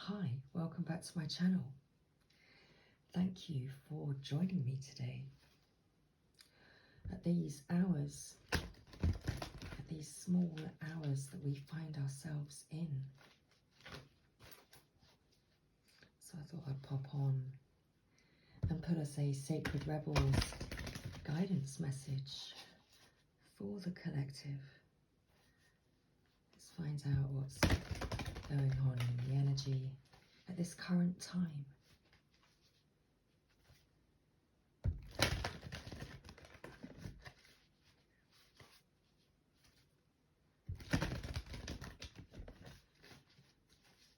Hi, welcome back to my channel. Thank you for joining me today. At these hours, at these small hours that we find ourselves in. So I thought I'd pop on and put us a Sacred Rebels guidance message for the collective. Let's find out what's going on in the energy at this current time.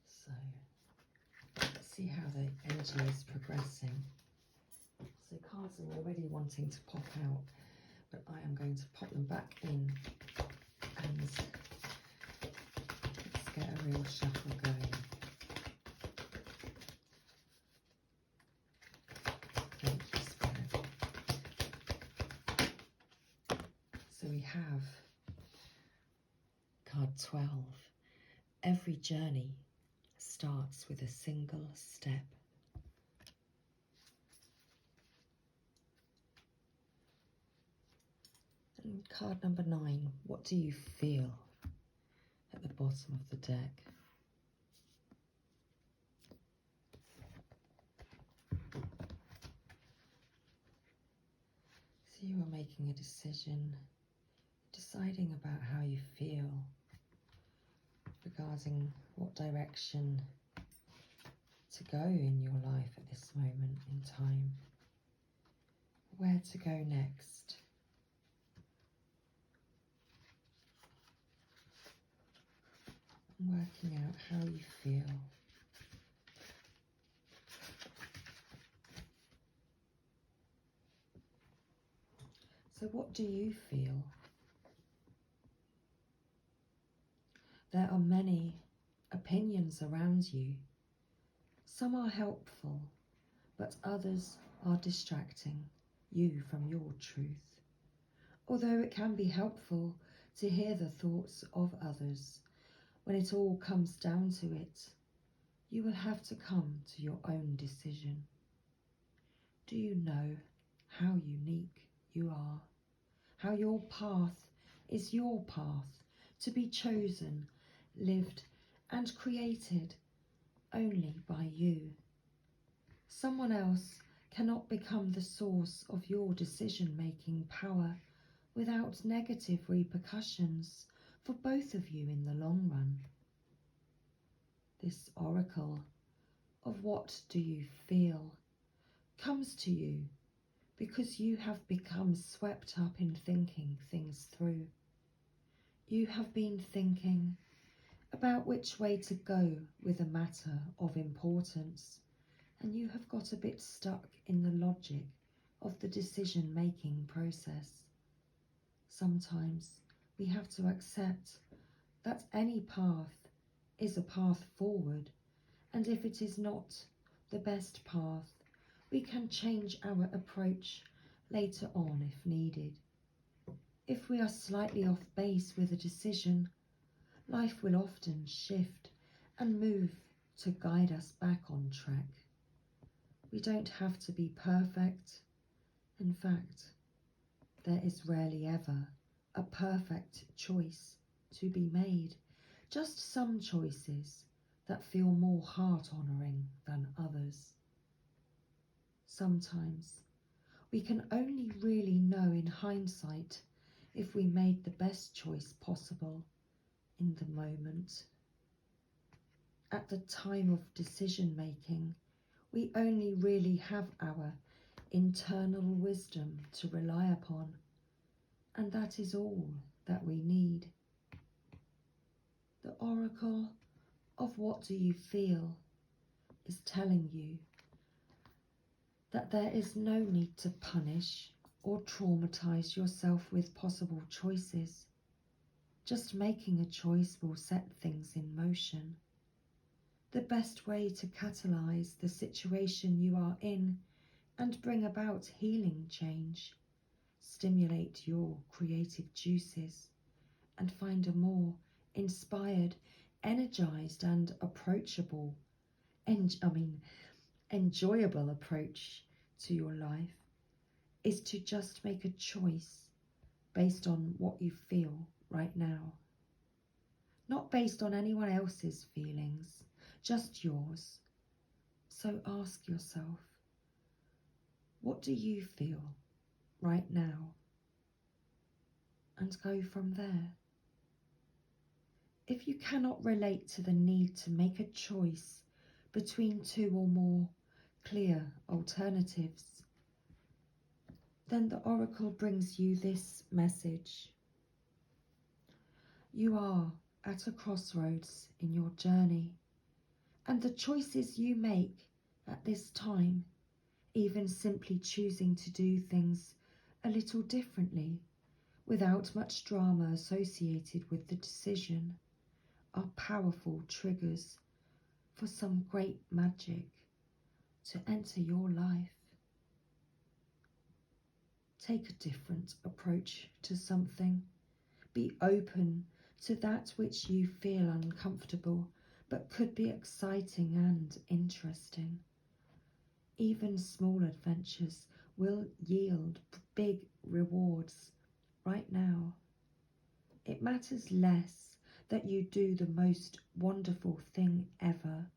So let's see how the energy is progressing. So cards are already wanting to pop out, but I am going to pop them back in and let's get a real shuffle going. Thank you, Spirit. So we have card 12. Every journey starts with a single step. And card number 9. What do you feel at the bottom of the deck? So you are making a decision, deciding about how you feel regarding what direction to go in your life at this moment in time, where to go next. And working out how you feel. So what do you feel? There are many opinions around you. Some are helpful, but others are distracting you from your truth. Although it can be helpful to hear the thoughts of others, when it all comes down to it, you will have to come to your own decision. Do you know how unique you are? How your path is your path, to be chosen, lived and created only by you. Someone else cannot become the source of your decision-making power without negative repercussions for both of you in the long run. This oracle of what do you feel comes to you because you have become swept up in thinking things through. You have been thinking about which way to go with a matter of importance, and you have got a bit stuck in the logic of the decision-making process. Sometimes we have to accept that any path is a path forward, and if it is not the best path, we can change our approach later on if needed. If we are slightly off base with a decision, life will often shift and move to guide us back on track. We don't have to be perfect. In fact, there is rarely ever a perfect choice to be made, just some choices that feel more heart-honouring than others. Sometimes we can only really know in hindsight if we made the best choice possible in the moment. At the time of decision making, we only really have our internal wisdom to rely upon, and that is all that we need. The oracle of what do you feel is telling you that there is no need to punish or traumatize yourself with possible choices. Just making a choice will set things in motion. The best way to catalyze the situation you are in and bring about healing change, stimulate your creative juices, and find a more inspired, energized and approachable enjoyable approach to your life is to just make a choice based on what you feel right now. Not based on anyone else's feelings, just yours. So ask yourself, what do you feel right now? And go from there. If you cannot relate to the need to make a choice between two or more clear alternatives, then the oracle brings you this message. You are at a crossroads in your journey, and the choices you make at this time, even simply choosing to do things a little differently without much drama associated with the decision, are powerful triggers for some great magic to enter your life. Take a different approach to something. Be open to that which you feel uncomfortable but could be exciting and interesting. Even small adventures will yield big rewards right now. It matters less that you do the most wonderful thing ever,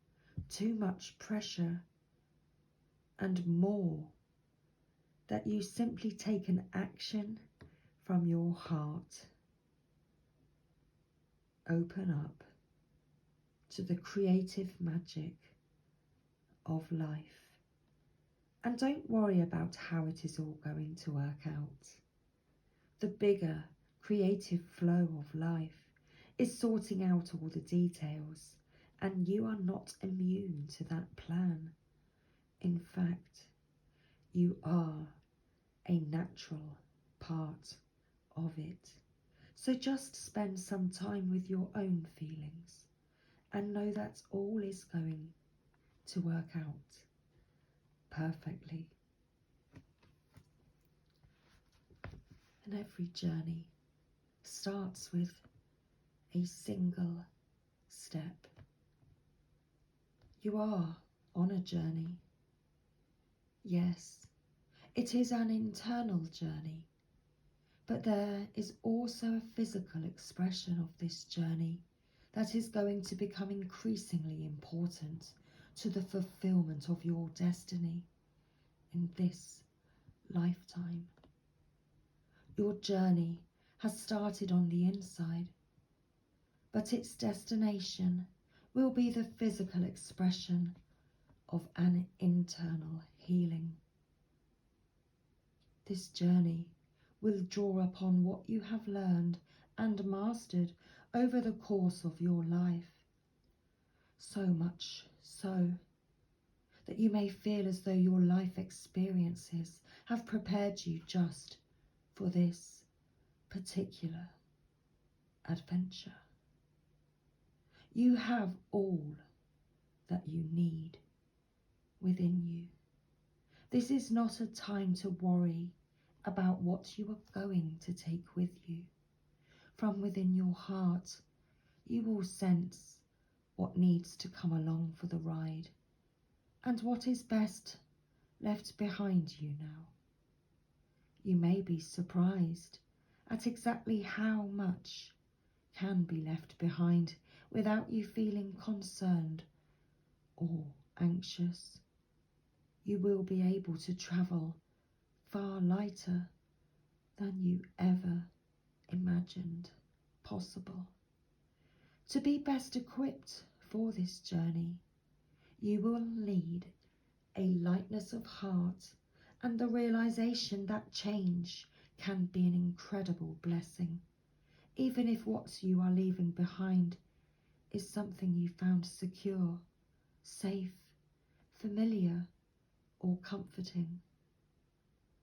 too much pressure, and more that you simply take an action from your heart. Open up to the creative magic of life. And don't worry about how it is all going to work out. The bigger creative flow of life is sorting out all the details, and you are not immune to that plan. In fact, you are a natural part of it. So just spend some time with your own feelings and know that all is going to work out perfectly. And every journey starts with a single step. You are on a journey. Yes, it is an internal journey, but there is also a physical expression of this journey that is going to become increasingly important to the fulfillment of your destiny in this lifetime. Your journey has started on the inside, but its destination will be the physical expression of an internal healing. This journey will draw upon what you have learned and mastered over the course of your life, so much so that you may feel as though your life experiences have prepared you just for this particular adventure. You have all that you need within you. This is not a time to worry about what you are going to take with you. From within your heart, you will sense what needs to come along for the ride and what is best left behind you now. You may be surprised at exactly how much can be left behind without you feeling concerned or anxious. You will be able to travel far lighter than you ever imagined possible. To be best equipped for this journey, you will need a lightness of heart and the realization that change can be an incredible blessing, even if what you are leaving behind is something you found secure, safe, familiar, or comforting.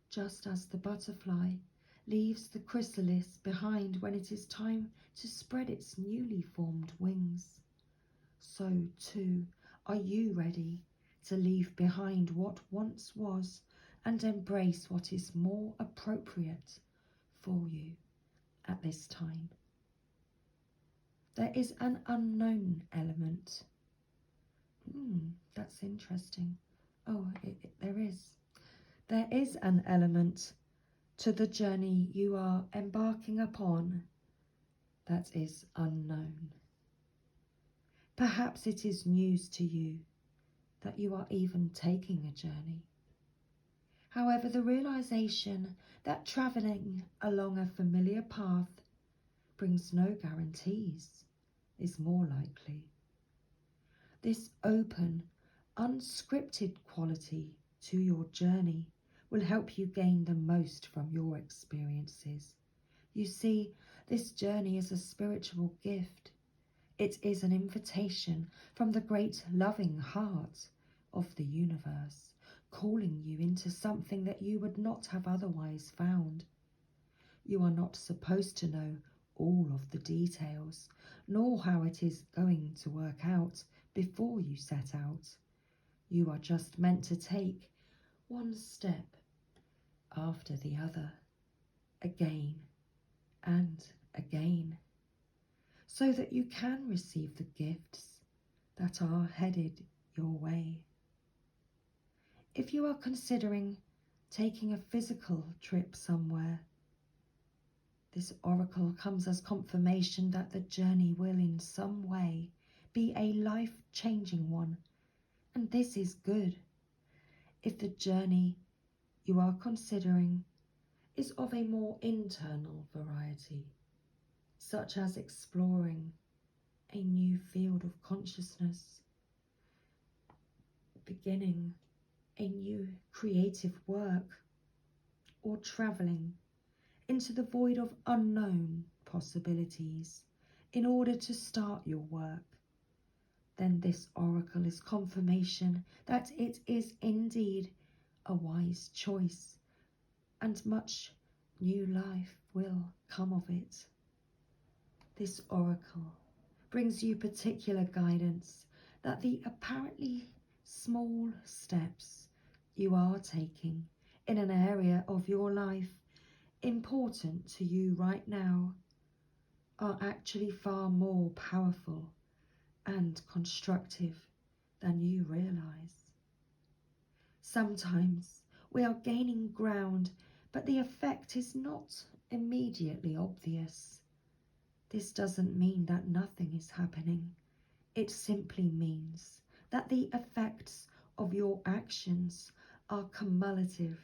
Just as the butterfly leaves the chrysalis behind when it is time to spread its newly formed wings, so too are you ready to leave behind what once was and embrace what is more appropriate for you at this time. There is an unknown element. that's interesting. Oh, there is. There is an element to the journey you are embarking upon that is unknown. Perhaps it is news to you that you are even taking a journey. However, the realization that travelling along a familiar path brings no guarantees is more likely. This open, unscripted quality to your journey will help you gain the most from your experiences. You see, this journey is a spiritual gift. It is an invitation from the great loving heart of the universe, calling you into something that you would not have otherwise found. You are not supposed to know all of the details, nor how it is going to work out before you set out. You are just meant to take one step after the other, again and again, so that you can receive the gifts that are headed your way. If you are considering taking a physical trip somewhere, this oracle comes as confirmation that the journey will in some way be a life-changing one, and this is good. If the journey you are considering is of a more internal variety, such as exploring a new field of consciousness, beginning a new creative work, or travelling into the void of unknown possibilities in order to start your work, then this oracle is confirmation that it is indeed a wise choice, and much new life will come of it. This oracle brings you particular guidance that the apparently small steps you are taking in an area of your life important to you right now are actually far more powerful and constructive than you realize. Sometimes we are gaining ground, but the effect is not immediately obvious. This doesn't mean that nothing is happening. It simply means that the effects of your actions are cumulative,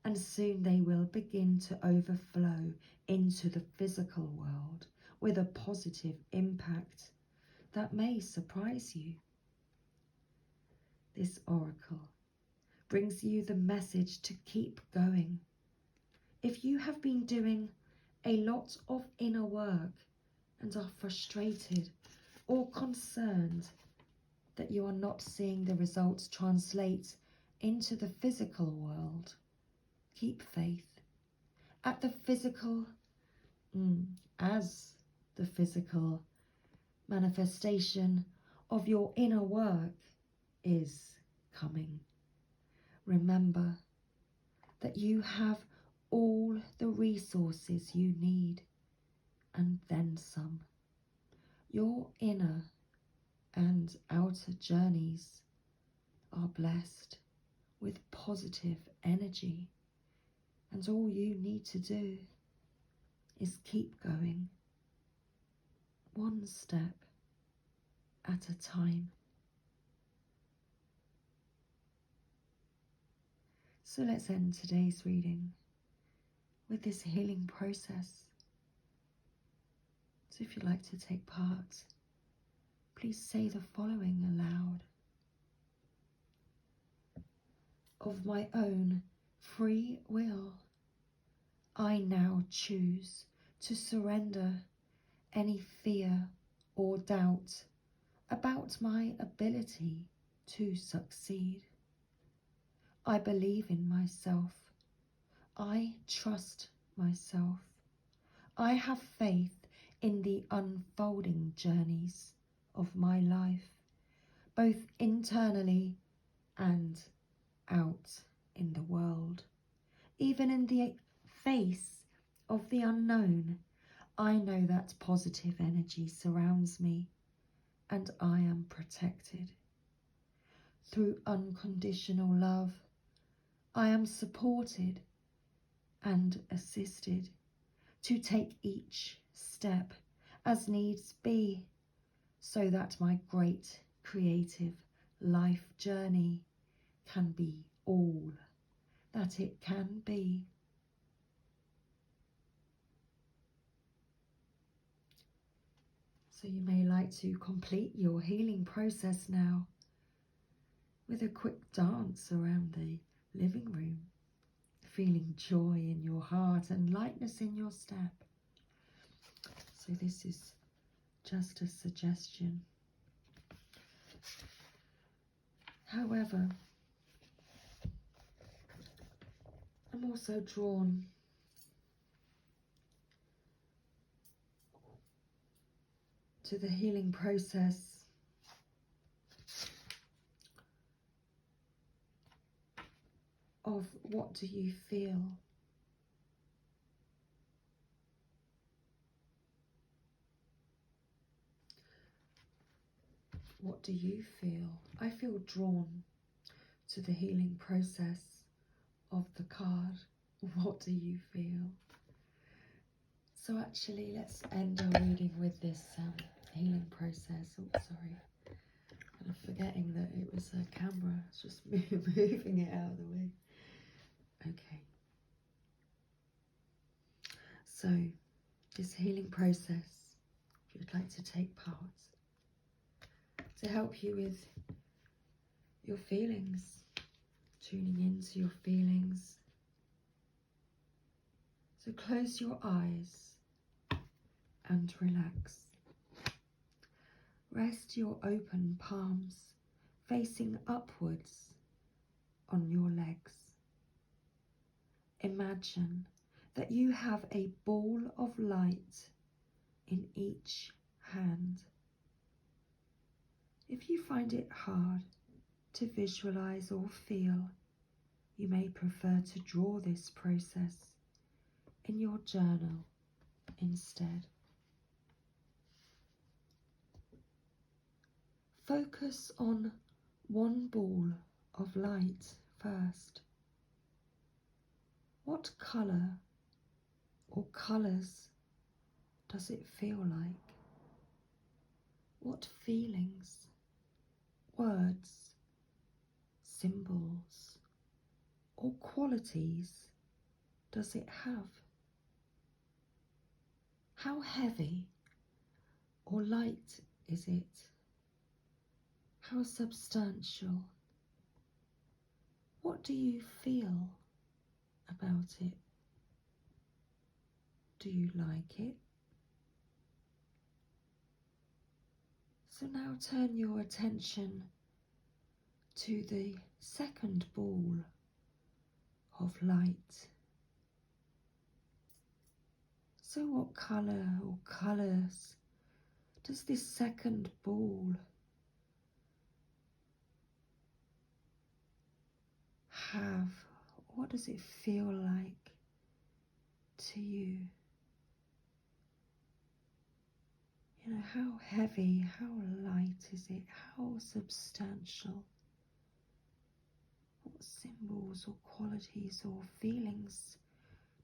and soon they will begin to overflow into the physical world with a positive impact that may surprise you. This oracle brings you the message to keep going. If you have been doing a lot of inner work and are frustrated or concerned that you are not seeing the results translate into the physical world, keep faith. As the physical manifestation of your inner work is coming, remember that you have all the resources you need and then some. Your inner and outer journeys are blessed with positive energy, and all you need to do is keep going, one step at a time. So let's end today's reading with this healing process. So if you'd like to take part, please say the following aloud. Of my own free will, I now choose to surrender any fear or doubt about my ability to succeed. I believe in myself. I trust myself. I have faith in the unfolding journeys of my life, both internally and out in the world. Even in the face of the unknown, I know that positive energy surrounds me and I am protected. through unconditional love. I am supported and assisted to take each step as needs be, so that my great creative life journey can be all that it can be. So you may like to complete your healing process now with a quick dance around the living room, feeling joy in your heart and lightness in your step. So this is just a suggestion. However, I'm also drawn to the healing process of what do you feel? What do you feel? I feel drawn to the healing process of the card. What do you feel? So actually, let's end our reading with this healing process. Oh, sorry. I'm forgetting that it was a camera. It's just moving it out of the way. Okay. So, this healing process, if you'd like to take part, to help you with your feelings, tuning into your feelings. So close your eyes and relax. Rest your open palms facing upwards on your legs. Imagine that you have a ball of light in each hand. If you find it hard to visualize or feel, you may prefer to draw this process in your journal instead. Focus on one ball of light first. What colour or colours does it feel like? What feelings, words, symbols, or qualities does it have? How heavy or light is it? How substantial? What do you feel about it? Do you like it? So now turn your attention to the second ball of light. So what colour or colours does this second ball have? What does it feel like to you? You know, how heavy, how light is it? How substantial? What symbols or qualities or feelings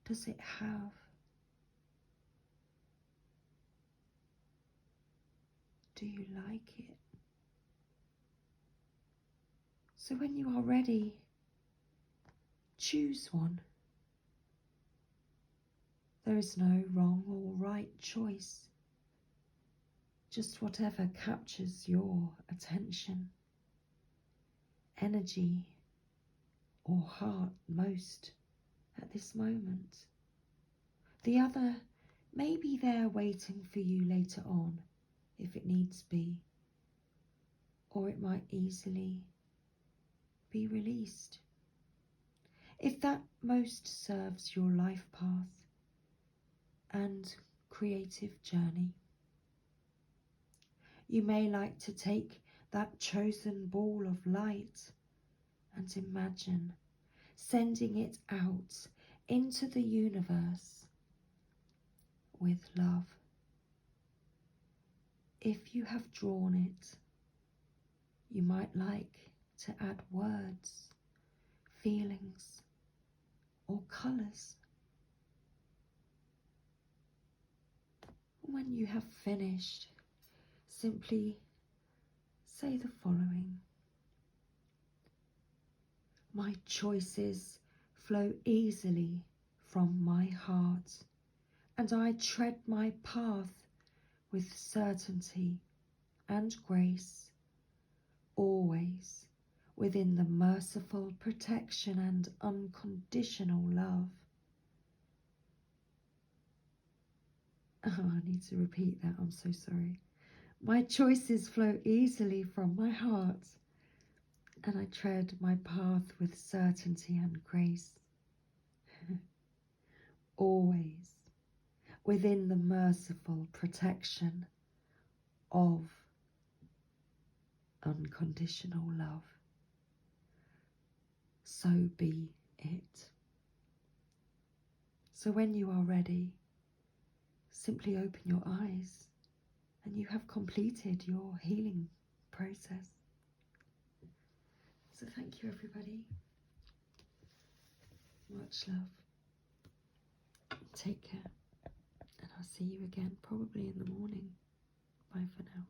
does it have? Do you like it? So when you are ready, choose one. There is no wrong or right choice. Just whatever captures your attention, energy, or heart most at this moment. The other may be there waiting for you later on if it needs be, or it might easily be released. If that most serves your life path and creative journey. You may like to take that chosen ball of light and imagine sending it out into the universe with love. If you have drawn it, you might like to add words, feelings, or colours. When you have finished, simply say the following. My choices flow easily from my heart, and I tread my path with certainty and grace, always within the merciful protection and unconditional love. Oh, I need to repeat that, I'm so sorry. My choices flow easily from my heart, and I tread my path with certainty and grace, always within the merciful protection of unconditional love. So be it. So when you are ready, simply open your eyes and you have completed your healing process. So thank you, everybody. Much love. Take care. And I'll see you again probably in the morning. Bye for now.